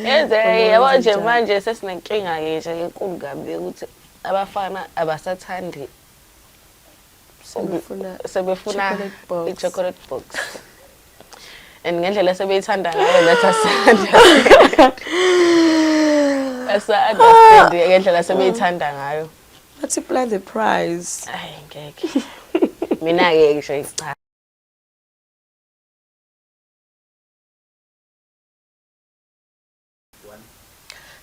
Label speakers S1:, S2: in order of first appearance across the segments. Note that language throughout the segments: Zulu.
S1: Yenze yabo nje manje sesinenkinga nje enkulu kabi ukuthi abafana abasathandi sebefuna i-chocolate box. And ngendlela sebeyithanda ngayo nathi asa-understand ngendlela sebeyithanda ngayo.
S2: Multiply the price.
S1: Hayi ngeke. Mina-ke ngisho cha.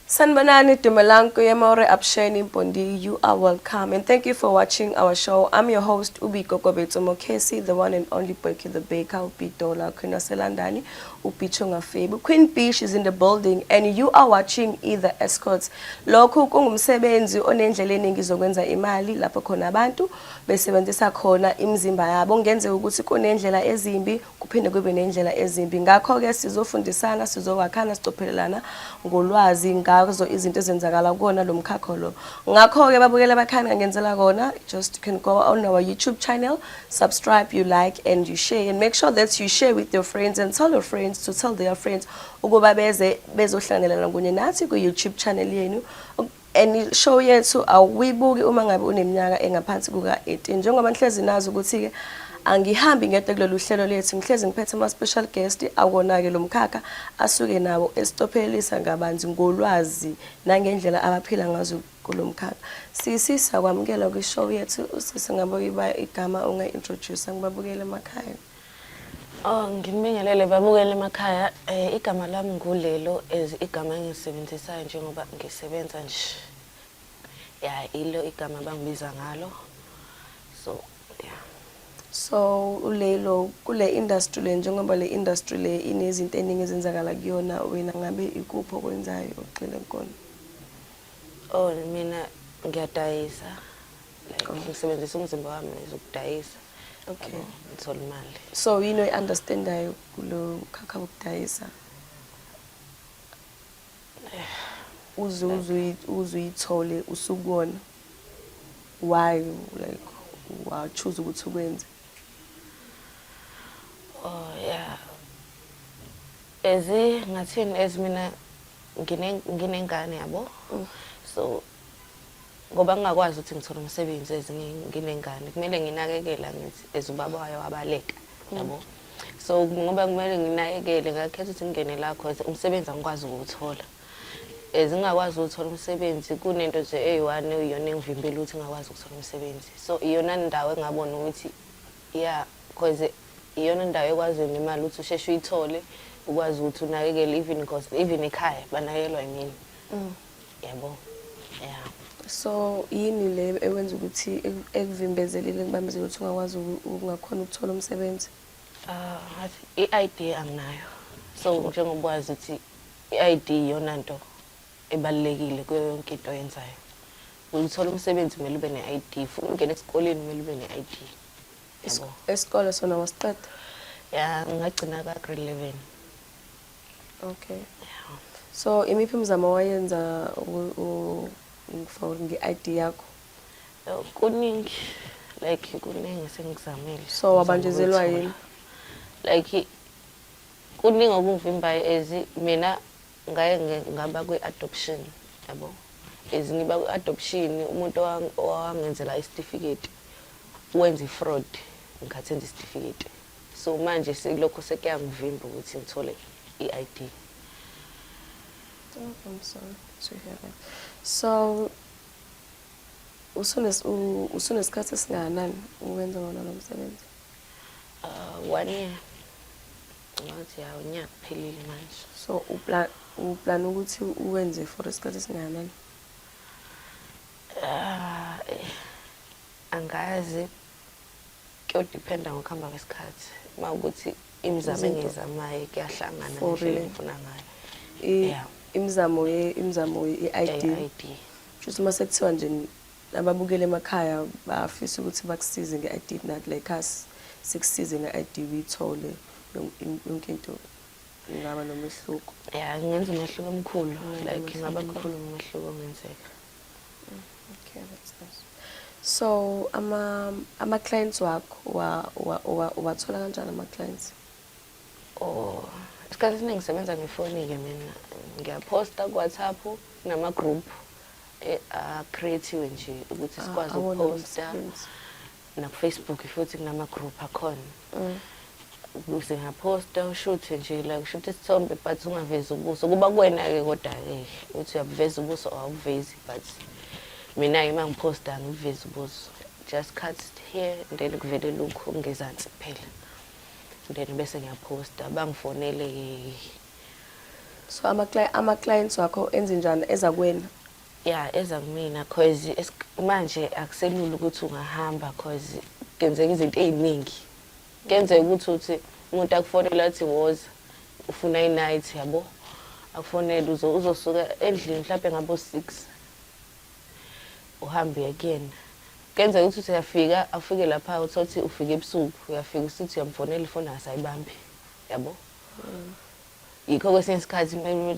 S2: Sanbanani Dumelanko Yamore Absheni Bondi, you are welcome and thank you for watching our show. I'm your host Ubi Gogobeto Mokesi, the one and only Boyke the Baker, Ubi Dola, Queen Selandani, Ubi Chunga Fabu. Queen Beach is in the building and you are watching Either Escorts. Lokhu kungumsebenzi onendleleni ngizokwenza imali lapho khona abantu besebenzisa khona imizimba yabo ngenze ukuthi kunendlela ezimbi kuphinde kube nendlela ezimbi. Ngakho ke sizofundisana sizowakhana sicophelelana ngolwazi ngazo izinto ezenzakala kuona lo mkhakha lo. Ngakho ke babukela bakhanga ngenzela kona, just you can go on our YouTube channel, subscribe, you like and you share and make sure that you share with your friends and tell your friends to tell their friends ukuba bezohlanganela kunye nathi ku YouTube channel yenu. And show yethu awuyibuki uma ngabe uneminyaka engaphansi kuka 18 njengoba nihlezi nazi ukuthi ke angihambi ngedwa kulolu hlelo lethu ngihlezi ngiphethe ama special guest akona ke lo mkhakha asuke nawo esitophelisa ngabanzi ngolwazi nangendlela abaphila ngazo kulo mkhakha. Sisisa kwamukela ku show yethu usisi ngaboyiba igama unga introduce ngibabukele emakhaya.
S1: Ngibingelele babukele emakhaya. Igama lami ngulelo igama engisebenzisayo njengoba ngisebenza nje. Yeah, ilo igama bangibiza ngalo. So, yeah.
S2: So ulelo kule industry le njengoba le industry le inezinto eningi ezenzakala kuyona wena ngabe ikupho kwenzayo uxile nkona?
S1: Mina ngiyadayisa. Ngisebenzisa umzimba wami ukudayisa.
S2: Okay.
S1: Ngithola imali.
S2: So you know understandayo kulo khakha ukudayisa. Uzuyithole usukubona. Why like wa choose ukuthi ukwenze?
S1: Yeah. Ngathini mina nginengane yabo. So ngoba ngingakwazi ukuthi ngithola umsebenzi nginengane kumele nginakekela ngithi ezubaba wayo wabaleka yabo. So ngoba kumele nginakekele ngakhetha ukuthi ngene la cause umsebenzi angikwazi ukuthola. Ezingakwazi ukuthola umsebenzi kunento nje eyi1 iyona engivimbela ukuthi ngakwazi ukuthola umsebenzi. So iyona ndawo engabona ukuthi yeah cause iyona ndawo ekwazi nemali ukuthi usheshe uyithole ukwazi ukuthi unakekele even cause even ekhaya banakekelwa yimini. Yabo. Yeah.
S2: So yini le ewenza ukuthi ekuvimbezelile ngibambezela ukuthi ungakwazi ungakhona ukuthola umsebenzi?
S1: I-ID anginayo. So njengoba wazi ukuthi i-ID iyona nto ebalekile kuyo yonke into oyenzayo. Ukuthola umsebenzi kumele ube ne-ID, futhi ungene esikoleni kumele ube ne-ID.
S2: Esikole sona wasiqeda?
S1: Yeah, ngagcina ka grade 11.
S2: Okay. Yeah. So imiphi imizamo wayenza for nge-ID yakho?
S1: Kuningi like kuningi sengizamile.
S2: So wabanjezelwa yini?
S1: Like kuningi okungivimbayo mina ngaye ngaba kwi-adoption yabo. Ngiba kwi-adoption umuntu owangenzela i-certificate wenza i-fraud ngikhathenza i-certificate. So manje silokho sekuyangivimba ukuthi ngithole i-ID.
S2: I'm sorry to hear that. So usunesikhathi esingakanani ukwenza wona lo msebenzi?
S1: 1 year. Ngathi ya unyaka phelile manje.
S2: So uplan ukuthi uwenze for isikhathi esingakanani?
S1: Angazi kuyodependa ngokuhamba kwesikhathi. Mawukuthi imizamo engizamayo kuyahlangana nendlela engifuna ngayo. Yeah.
S2: Imizamo ye-ID. Just mase kuthiwa nje ababukele emakhaya bafisa ukuthi bakusize nge-ID not like us sikusize nge-ID uyithole yonke into ngaba nomehluko.
S1: Yeah, ngenza umehluko omkhulu like ngaba kukhulu umehluko ongenzeka.
S2: Okay, that's nice. So ama clients wakho wathola kanjani ama clients?
S1: isikhathi esiningi ngisebenza ngefoni-ke mina. Ngiyaposta ku-WhatsApp nama-group create-iwe nje ukuthi sikwazi ukuposta. NakuFacebook futhi kunama-group akhona. Ukuze ngiyaposta ushuthe nje la ushuthe isithombe but ungavezi ubuso. Kuba kuwena-ke kodwa-ke uthi uyabuveza ubuso awuvezi but mina-ke uma ngiposta ngiveza ubuso. Just cut here and then kuvele lokhu okungezansi kuphela. Then bese ngiyaposta bangifonele.
S2: So ama-clients wakho enze njani eza kuwena?
S1: Yeah, eza kumina cause manje akuselula ukuthi ungahamba cause kenzeka izinto eziningi. Kenzeka ukuthi umuntu akufonela athi woza ufuna i-night yabo. Akufonela uzosuka endlini mhlawumbe ngabo 6 uhambe kuyena. Kenzeka ukuthi uyafika afike lapha uthi ufike ebusuku uyafika usithi uyamfonela ifoni asayibambi yabo. Yikho kwesinye isikhathi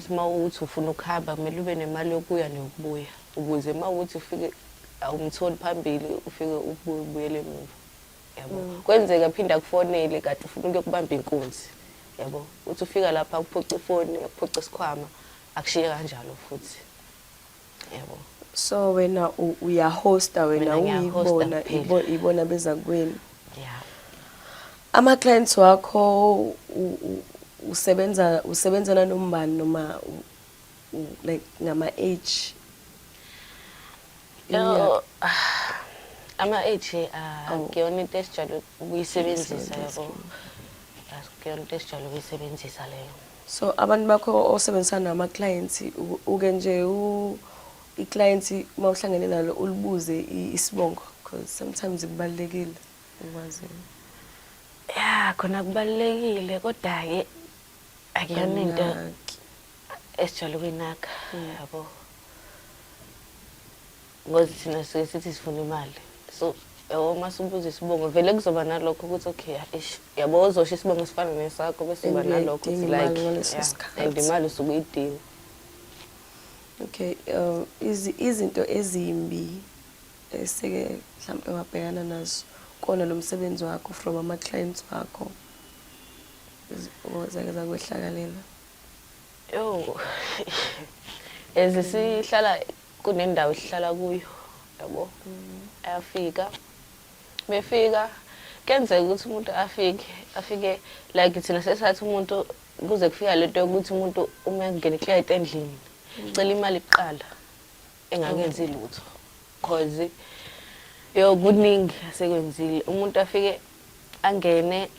S1: uma uthi ufuna ukuhamba kumele ube nemali yokuya nokubuya ukuze uma uthi ufike awumtholi phambili ufike ubuyele emuva yabo. Kwenzeka phinda kufonele kade ufuna ukuyokubamba inkunzi yabo. Uthi ufika lapha uphuca ifoni uphuca isikhwama akushiye kanjalo futhi yabo.
S2: So wena uyahosta wena uyibona ibona beza kuwena.
S1: Yeah.
S2: Ama-clients wakho usebenzana nombani noma like ngama-age?
S1: Ama-age akuyona into esijalo ukuyisebenzisa yabo. Akuyona into esijalo ukuyisebenzisa leyo.
S2: So abantu bakho osebenzisana nama-clients uke nje i-client uma uhlangene nalo ulibuze isibongo because sometimes kubalekile ukwazi.
S1: Yeah, khona kubalekile kodwa-ke akuyona into esijalo ukuyinaka yabo. Ngoba thina sithi sifuna imali. So uma sibuza isibongo vele kuzoba nalokho ukuthi okay yabo uzosho isibongo sifana nesakho bese kuba nalokho ukuthi like and imali usuke uyidinga.
S2: Okay, izinto ezimbi eseke mhlawumbe wabhekana nazo kona lo msebenzi wakho from ama-clients wakho zake zakwehlakalela?
S1: Sihlala kunendawo esihlala kuyo yabo. Ayafika befika kenzeka ukuthi umuntu afike like thina sesathi umuntu kuze kufika lento yokuthi umuntu uma ngene client endlini cela imali iqala engakenzi lutho cause kuningi asekwenzile. Umuntu afike angene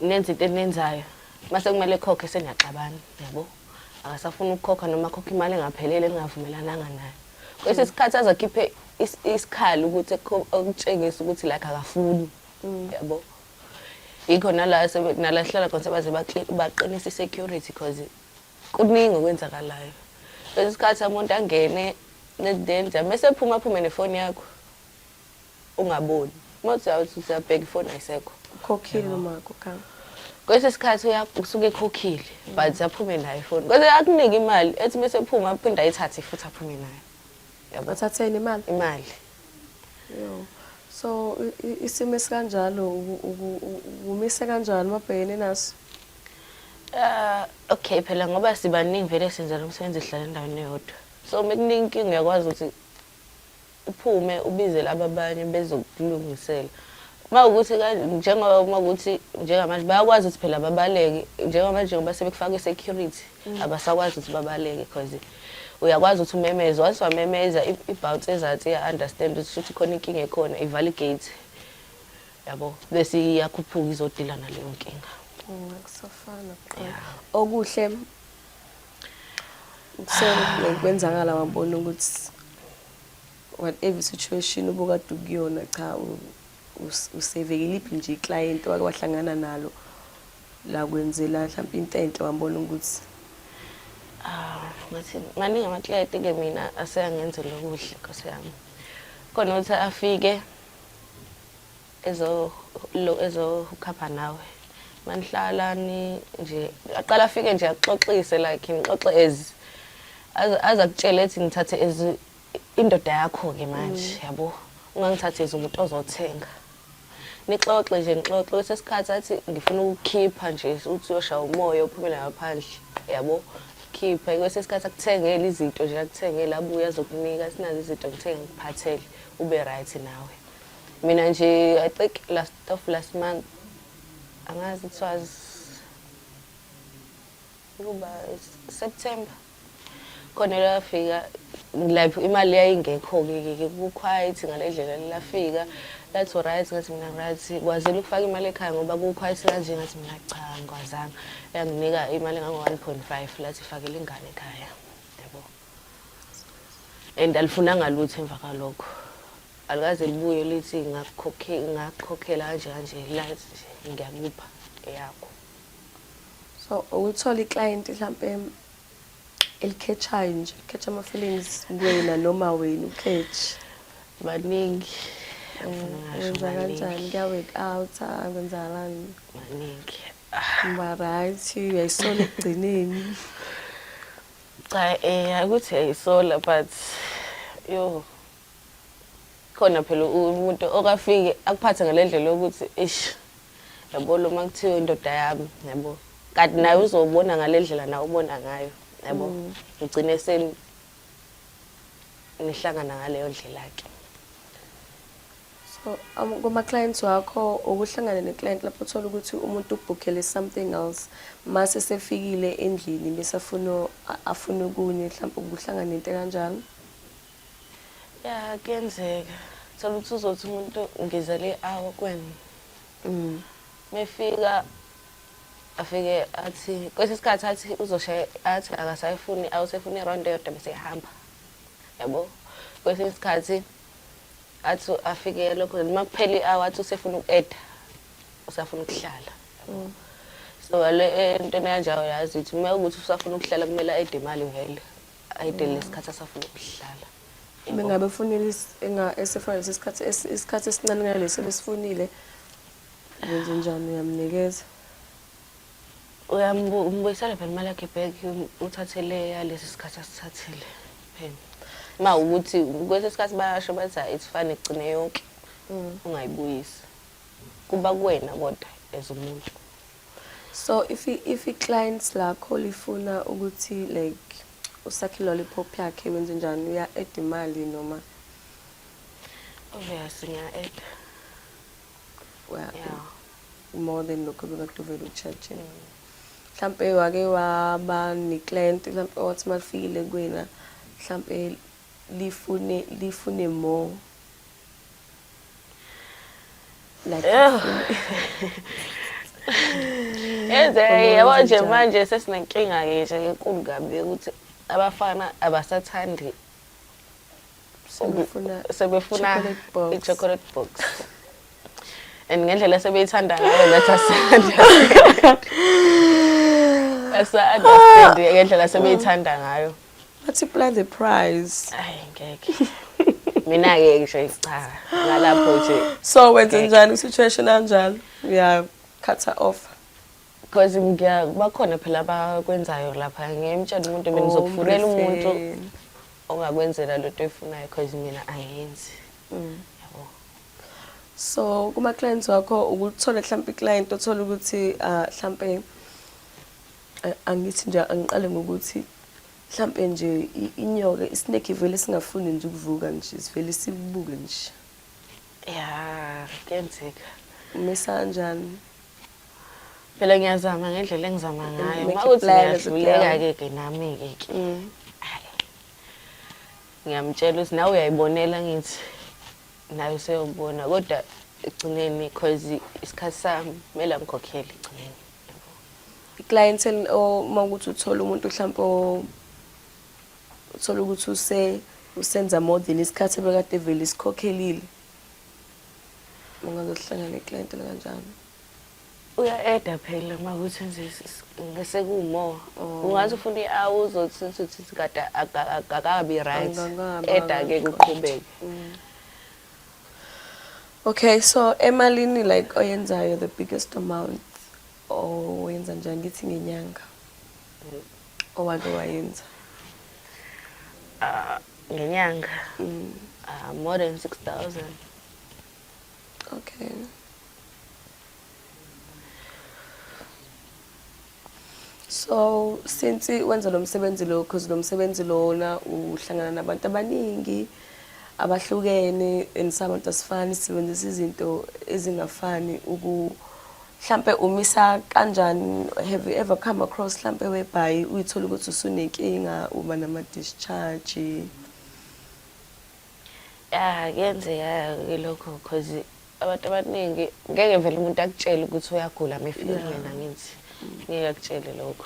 S1: nenze into enenzayo mase kumele khokhe seniyaqabana yabo. Akasafuna ukukhokha noma khokha imali engaphelele engavumelananga nayo. Kwesi sikhathi azakhiphe isikhali ukuthi okutshengisa ukuthi like akafuni yabo. Yikho nala hlala khona sebaze baqinisa security cause kuningi okwenzakalayo. Kwesi sikhathi umuntu angene nedenza mase aphume nefoni yakho ungaboni. Manje uyabheka ifoni ayisekho.
S2: Ukhokhile noma kokhanga.
S1: Kwesi sikhathi usuke ekhokhile but aphume nayo ifoni. Kwaze akunika imali ethi mase ephuma aphinda ayithathe futhi aphume nayo. Yabo.
S2: Bathatheni imali?
S1: Imali.
S2: Yo. So isimo esikanjalo umise kanjani mabhekene naso?
S1: Okay phela ngoba sibaningi vele senza lo msebenzi ehlala endaweni eyodwa. So mekuningi inkinga uyakwazi ukuthi uphume ubize laba abanye bezokulungisela. Mawukuthi njengamanje bayakwazi ukuthi phela babaleke njengoba sebekufaka security abasakwazi ukuthi babaleke because uyakwazi ukuthi umemeze once wamemeza ibounce ezathi understand ukuthi khona inkinga ekhona ivala igate yabo bese iyakhuphuka izodila naleyo nkinga.
S2: Akusafana qha. Okuhle kwenzakala wabona ukuthi whatever situation ubukade ukuyona cha usevekile iphi nje iclient wake wahlangana nalo la kwenzela mhlawumbe into enhle wabona ukuthi
S1: ngathi maningi ama-client ke mina aseyangenzela okuhle Nkosi yami. Khona ukuthi afike ezokhapha nawe manihlalani nje aqala afike nje axoxise like ngixoxe aza kutshela ethi ngithathe indoda yakho ke manje yabo ungangithathe umuntu ozothenga nixoxe nje nixoxe kwesesikhathi athi ngifuna ukukhipha nje uthi uyoshaya umoya uphumele ngaphandle yabo khipha kwesesikhathi akuthengele izinto nje akuthengele abuye azokunika sinazo izinto ngithenge ngikuphathele ube right nawe mina nje I think last month angazi it was kuba September khona lafika lapho imali yayingekho-ke ku-quiet ngalendlela lafika lathi right ngathi mina right kwazile ukufaka imali ekhaya ngoba ku-quiet kanje ngathi mina cha ngikwazanga yanginika imali engango-1.5 lathi fakele ingane ekhaya yabo and alifunanga lutho emva kalokho alikaze libuye lithi ngakukhokhela kanje lathi ngiyakupha eyakho.
S2: So ukuthola iclient mhlambe elikhetchayo nje catch ama feelings wena noma wena ukhetch
S1: baningi
S2: wenza kanjani kuya work out akwenzakalani
S1: baningi
S2: mba right uyayisola ekugcineni
S1: cha ukuthi ayisola but yo khona phela umuntu okafike akuphathe ngalendlela ukuthi ish yabo lo makuthiwa indoda yami yabo kanti naye uzobona ngalendlela nawe ubona ngayo yabo ugcine nihlangana ngaleyo ndlela ke.
S2: So kuma clients wakho ukuhlangana neclient lapho uthola ukuthi umuntu ubookhele something else mase sefikile endlini bese afuna ukunye mhlawumbe ukuhlangana into kanjalo.
S1: Ya kuyenzeka thola ukuthi uzothi umuntu ngizele hour kweni mefika afike athi kwesikhathi athi uzoshaya athi akasayifuni awusefuna iround eyodwa bese ehamba yabo kwesikhathi athi afike lokho makupheli hour athi usefuna uku-add usafuna ukuhlala so le into kanjalo yazi ukuthi uma ukuthi usafuna ukuhlala kumele add imali vele ayidele lesikhathi asafuna ukuhlala.
S2: Bengabe ufunela esefana isikhathi esincane ngalesi besifunile wenze njani uyamnikeza
S1: uyambuyisela phela imali yakhe back uthathele yalesi sikhathi asithathile phela ma ukuthi kwesesikhathi bayasho bathi it's fine igcine yonke ungayibuyisi kuba kuwena kodwa as umuntu.
S2: So if clients lakho lifuna ukuthi like usakhe lollipop yakhe wenze njani uya add imali noma
S1: obviously ngiya-add
S2: yeah more than lokho bekakuvela uchache mhlambe wake waba neclient mhlambe wathi malifikile kuwena mhlambe lifune more like
S1: yabo nje manje sesinenkinga-ke nje enkulu kabi ukuthi abafana abasathandi sebefuna i-chocolate box and ngendlela sebeyithanda ngayo ngathi asa-understand ngendlela sebeyithanda ngayo
S2: multiply the price.
S1: Ayi ngeke mina-ke ngisho cha ngalapho nje
S2: So wenze njani situation kanjalo cut off
S1: because bakhona phela abakwenzayo lapha ngiyemtshela umuntu benizokufunela umuntu ongakwenzela lento efunayo because mina angiyenzi yabo.
S2: So kuma clients wakho ukuthola mhlambe iclient othola ukuthi mhlambe angithi nje angiqale ngokuthi mhlambe nje inyoka isnake ivele singafuni nje ukuvuka nje sivele sibuke nje
S1: ya kuyenzeka
S2: umisa kanjani
S1: phela ngiyazama ngendlela engizama ngayo mawuthi ngiyahluleka-ke nami-ke ngiyamtshela ukuthi nawe uyayibonela ngithi nawe useyobona kodwa egcineni because isikhathi sami kumele ngikhokhele egcineni.
S2: I-clientele uma ukuthi uthola umuntu mhlambe uthola ukuthi usenza more than isikhathi bekade vele isikhokhelile ungazohlangana neclient kanjani
S1: uya-add phela uma ukuthi ngese kumo ungathi ufuna i-hour uzothi kade akakabi right add-ke kuqhubeke.
S2: Okay, so emalini like oyenzayo the biggest amount oyenza njani ngithi ngenyanga owake wayenza
S1: ngenyanga more than 6,000.
S2: Okay. So since wenza lo msebenzi lo, because lo msebenzi lona uhlangana nabantu abaningi abahlukene and sabantu asifani sisebenzisa izinto ezingafani mhlambe umisa kanjani, have you ever come across mhlambe whereby uyithola ukuthi usunenkinga uba nama discharge?
S1: Ya kuyenzeka ke lokho because abantu abaningi ngeke vele umuntu akutshele ukuthi uyagula mefika mina ngithi ngeke akutshele lokho.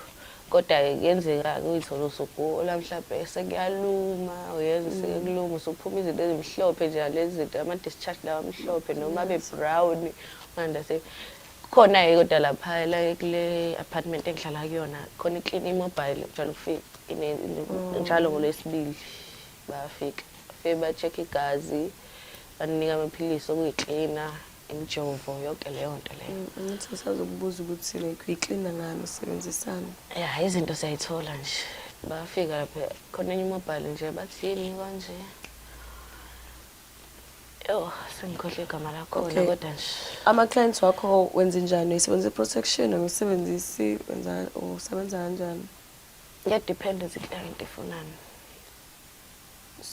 S1: Kodwa kuyenzeka uyithola usugula mhlambe sekuyaluma uyezwa sekuluma usuphuma izinto ezimhlophe nje lezi zinto ama discharge lawa amhlophe noma abe brown manje khona kodwa lapha la kule apartment engihlala kuyona khona iclinic mobile njalo ufika njalo ngolesibili bayafika ba check igazi banika amaphilisi okuyiklina imjovo yonke leyo nto leyo.
S2: Ngithi sazokubuza ukuthi like uyiklina ngani usebenzisana?
S1: Ya izinto siyayithola nje bafika lapha khona enye mobile nje bathi yini kanje. Yo sengikhohle igama lakho kodwa nje
S2: ama clients wakho wenza njani? Usebenzisa protection noma usebenzisi wenza usebenza kanjani?
S1: ya depend client ifunani.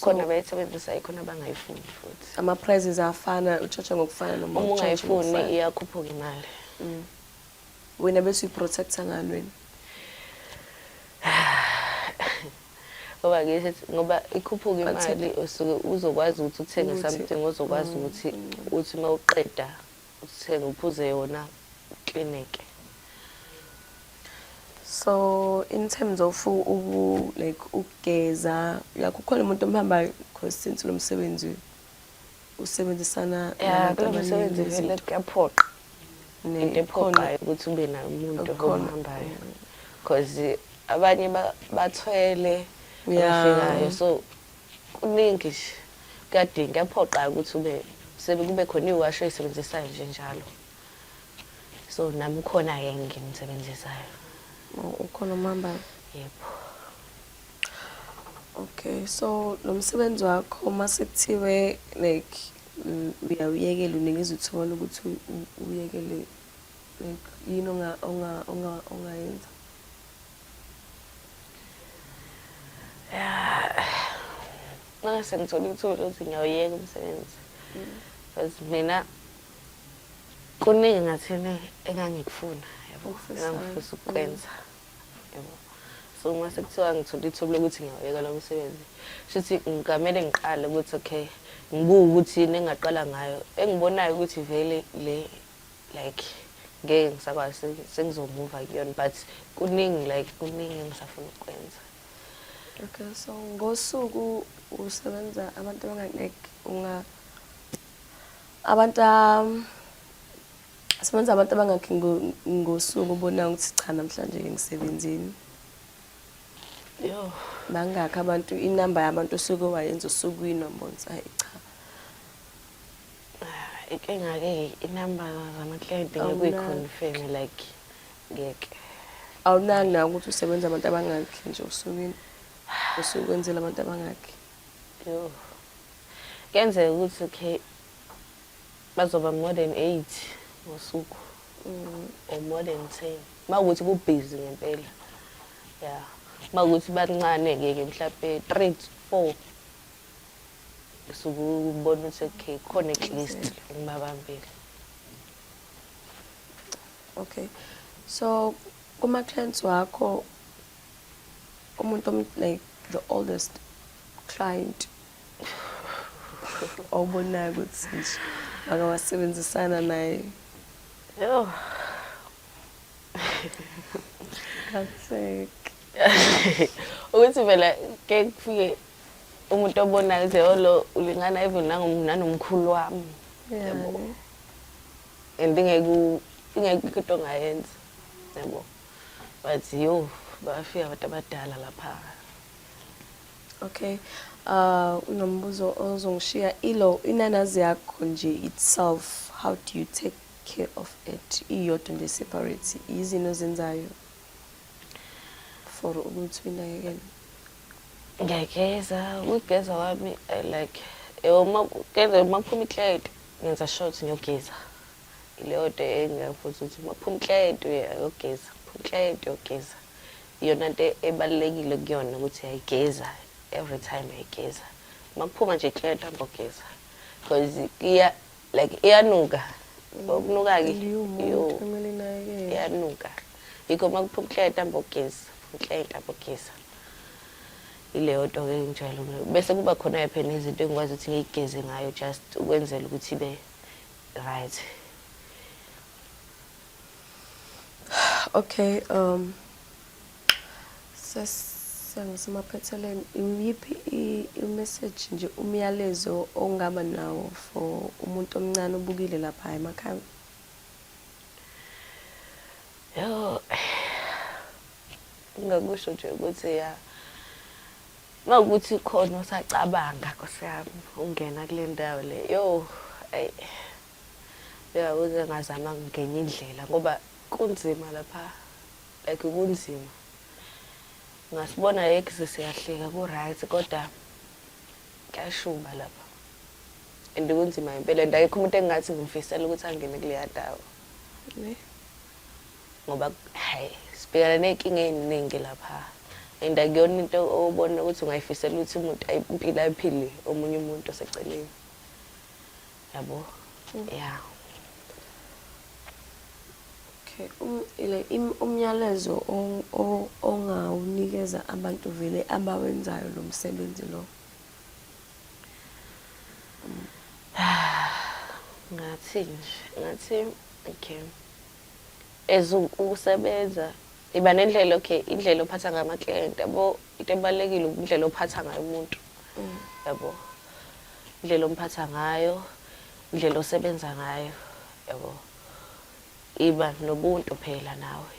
S1: Khona bayisebenzisa ikhona bangayifuni futhi.
S2: Ama prices afana uchacha ngokufana noma
S1: uma ungayifuni iyakhuphuka imali.
S2: Wena bese uyiprotecta ngani wena?
S1: Ngoba ngithi ngoba ikhuphuka imali usuke uzokwazi ukuthi uthenge something ozokwazi ukuthi uthi mawuqeda uthenge uphuze yona clinic.
S2: So in terms of like ugeza like ukhona umuntu omhamba because since lo msebenzi usebenzisana
S1: nabantu abaningi vele kuyaphoqa into ephoqayo ukuthi ube nayo umuntu ohambayo because abanye bathwele abafikayo so kuningi nje kuyadinga kuyaphoqa ukuthi kube khona iwasho ezisebenzisayo nje njalo so nami khona ke ngimsebenzisayo.
S2: Ukhona umhamba?
S1: Yebo.
S2: Okay, so lo msebenzi wakho mase kuthiwe like uyawuyekela unikeza ithuba ukuthi uyekele like yini ongayenza?
S1: Mase ngithola ithuba ukuthi ngiyawuyeka umsebenzi because mina kuningi ngathini engangikufuna yabo engangifisa ukwenza yabo so mase kuthiwa ngithola ithuba lokuthi ngiyawuyeka lo msebenzi shithi ngamele ngiqale ukuthi okay ngibuke ukuthi yini engaqala ngayo engibonayo ukuthi vele le like ngeke ngisakwazi sengizomuva kuyona but kuningi engisafuna ukwenza.
S2: Okay, so ngosuku usebenza abantu abangaki sebenza abantu abangaki ngosuku ubona ukuthi cha namhlanje ngisebenzini?
S1: Yo
S2: bangakho abantu inamba yabantu osuke wayenza usukwini wambonisa hayi cha
S1: inkinga ke inamba zama client ngikuyiconfirm like ngeke
S2: awunaki na ukuthi usebenza abantu abangaki nje usukwini usukwenzela abantu abangaki?
S1: Yo kuyenzeka ukuthi okay bazoba more than 8 ngosuku or more than 10 mawukuthi kubusy ngempela yeah mawukuthi bancane ke mhlawumbe 3 to 4 sukubona ukuthi okay khona at least ngibabambile.
S2: Okay, so kuma clients wakho umuntu like the oldest client awubonayo ukuthi nje akawasebenzisana naye?
S1: Yo
S2: kathek
S1: ukuthi vele ke kufike umuntu obonayo ukuthi lo ulingana even nanomkhulu wami yabo and ingeke into ngayenza yabo but yo bafika abantu abadala lapha.
S2: Okay, unombuzo ozongishiya inanazi yakho nje itself, how do you take care of it? Iyodwa nje separate izino zenzayo for ukuthi uyinakekele?
S1: Ngiyageza ukugeza wami like uma kuphuma iclient ngenza short ngiyogeza ileyo nto engiyafuna ukuthi uma kuphuma iclient uyogeza phuma iclient uyogeza iyona nto ebalulekile kuyona ukuthi ayigeza every time ayigeza makuphuma nje ikleta mbogeza because iyanuka okunuka-ke iyanuka yikho makuphuma ikleta mbogeza ileyo nto-ke njalo bese kuba khona phela izinto engikwazi ukuthi ngiyigeze ngayo just ukwenzela ukuthi ibe right.
S2: Okay, sangasemaphetheleni iyiphi i-message nje umyalezo ongaba nawo for umuntu omncane obukile lapha emakhaya?
S1: Yo, ngakusho nje ukuthi mawukuthi khona usacabanga Nkosi yami ungena kule ndawo le yo uze ngazama ngenye indlela ngoba kunzima lapha kunzima ngasibona exe siyahleka ku-right kodwa kuyashuba lapha and kunzima impela and ayikho umuntu engathi ngimfisela ukuthi angene kuleya ndawo ngoba hayi sibhekana ney'nkinga ey'ningi lapha and akuyona into obona ukuthi ungayifisela ukuthi umuntu impilo ayiphile omunye umuntu oseceleni yabo yeah.
S2: Okay, umyalezo ongawunikeza abantu vele abawenzayo lo msebenzi lo.
S1: Ngathi okay. Usebenza iba nendlela indlela ophatha ngayo ama-client yabo into ebalulekile indlela ophatha ngayo umuntu yabo indlela omphatha ngayo indlela osebenza ngayo yabo iba nobuntu phela nawe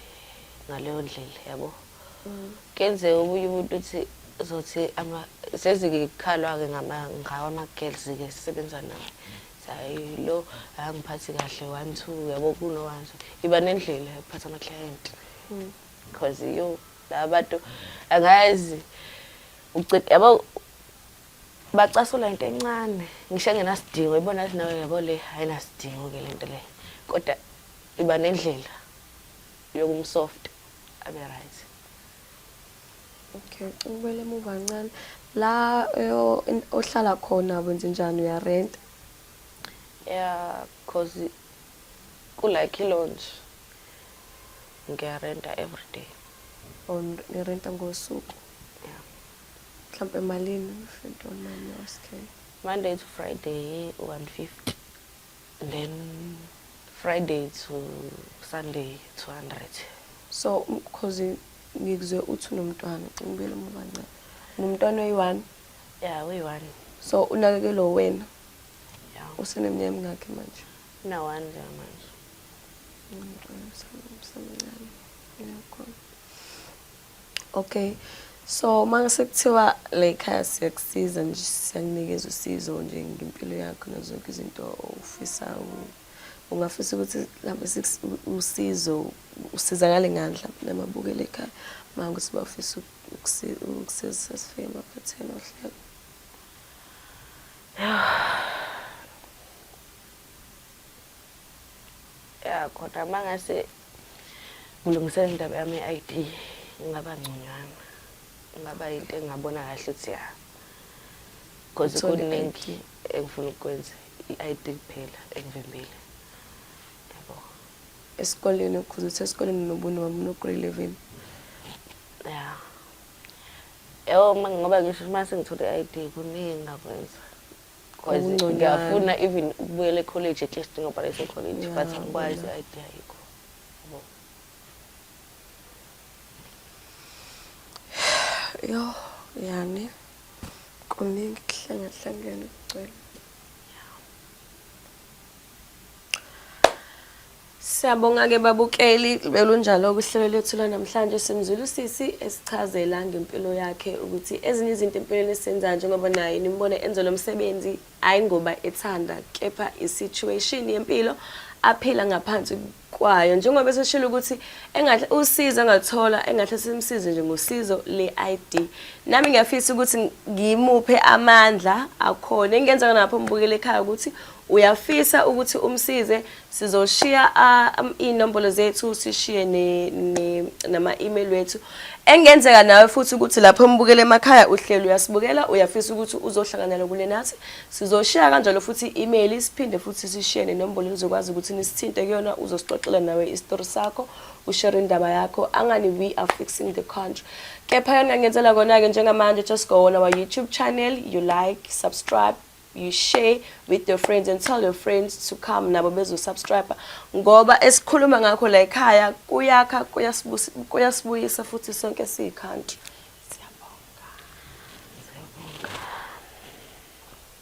S1: ngaleyo ndlela yabo kenze omunye umuntu uthi uzothi sezikhalwa-ke ngawo ama-girls-ke sisebenza nawo hayi lo angiphathi kahle 1 2 yabo kuno 1 iba nendlela yokuphatha ama-client because la bantu angazi yabo bacasula into encane ngisho engenasidingo ibona athi nawe yabo le ayinasidingo-ke lento le kodwa iba nendlela yokumsoft abe right.
S2: Okay, ngibele emuva kancane la ohlala khona wenze njani uyarent?
S1: Yeah, cause like i-lounge ngiyarenta every day.
S2: Nirenta ngosuku?
S1: Yeah.
S2: Mhlawumbe malini if you don't mind me asking?
S1: Monday to Friday 150 and then Friday to Sunday 200.
S2: So cause ngikuzwe uthi unomntwana ngibele emuva kancane nomntwana oyi-1?
S1: Yeah, we-1.
S2: So unakekelo wena?
S1: Yeah.
S2: Useneminyaka emingaki manje?
S1: Una-1 nje manje.
S2: Okay, so mangase kuthiwa la ekhaya siyakusiza nje siyakunikeza usizo nje ngempilo yakho nazonke izinto ofisa ungafisa ukuthi mhlawumbe usizo usizakale ngani mhlawumbe namabukela ekhaya mangakuthi bafisa ukusiza sifike emaphatheni ohlelo.
S1: Yeah, kodwa mangase ngilungisela indaba yami ye-ID ngaba ngconywana ngaba into engabona kahle ukuthi ya because kuningi engifuna ukwenza i-ID kuphela engivimbile yabo
S2: esikoleni ukuze esikoleni nobuni wami no grade 11.
S1: Yeah. Yebo ngoba ngisho mase ngithole i-ID kuningi ngakwenza because ngiyafuna even ukubuyela e-college at least ngoba college but angikwazi i-ID ayikho yabo.
S2: Yo yani kuningi kuhlangahlangene kugcwele. Siyabonga-ke babukeli belunjalo kuhlelo lethu namhlanje simzulu usisi esichazela ngempilo yakhe ukuthi ezinye izinto empilweni esenza njengoba naye nimbone enza lo msebenzi hayi ngoba ethanda kepha i-situation yempilo aphila ngaphansi kwayo njengoba eseshilo ukuthi engahle usiza ngathola engahle simsize nje ngosizo le-ID. Nami ngiyafisa ukuthi ngimuphe amandla akhona engenza lapho mbukele ekhaya ukuthi uyafisa ukuthi umsize, sizoshiya inombolo zethu, sishiye nama-email wethu. Engenzeka nawe futhi ukuthi lapho umbukele emakhaya uhlelo uyasibukela, uyafisa ukuthi uzohlangana kule nathi, sizoshiya kanjalo futhi i-email, siphinde futhi sishiye nenombolo nizokwazi ukuthi nisithinte kuyona, uzosixoxela nawe isitori sakho, ushare indaba yakho. Angani we are fixing the country. Kepha yona ngenzela kona-ke njengamanje, just go on our YouTube channel, you like, subscribe, you share with your friends and tell your friends to come nabo bezo-subscribe, ngoba esikhuluma ngakho la ekhaya kuyakha, kuyasibuyisa futhi sonke siyi-country.